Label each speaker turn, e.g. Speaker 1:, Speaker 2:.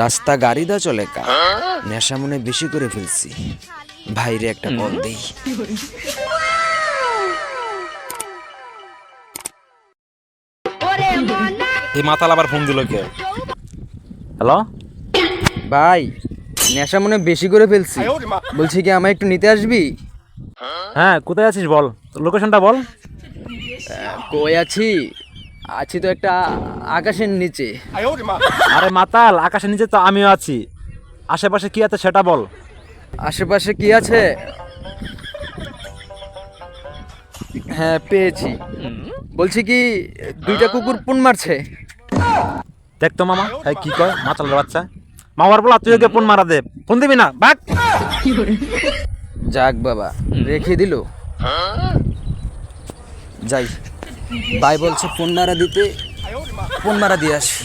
Speaker 1: রাস্তা গাড়ি দা চলে কা নেশা মনে বেশি করে ফেলছি, ভাইরে একটা কল দেই।
Speaker 2: এই মাতাল আবার ফোন দিল কে? হ্যালো,
Speaker 1: ভাই নেশা মনে বেশি করে ফেলছি, বলছি কি আমায় একটু নিতে আসবি?
Speaker 2: হ্যাঁ কোথায় আছিস বল, লোকেশনটা বল।
Speaker 1: কই আছি? আছি তো একটা আকাশের নিচে।
Speaker 2: আরে মাতাল, আকাশের নিচে তো আমিও আছি, আশেপাশে কি আছে সেটা বল।
Speaker 1: আশেপাশে কি আছে? হ্যাঁ পেয়েছি। বলছি কি দুইটা কুকুর পুন মারছে।
Speaker 2: দেখ তো মামা, হ্যাঁ কি কয় মাতালের বাচ্চা, মামার বলা তুই ওকে ফোন মারা দে, ফোন দিবি না বাক।
Speaker 1: যাক বাবা, রেখে দিল। যাই, ভাই বলছে ফোন মারা দিতে, ফোন মারা দিয়ে আসি।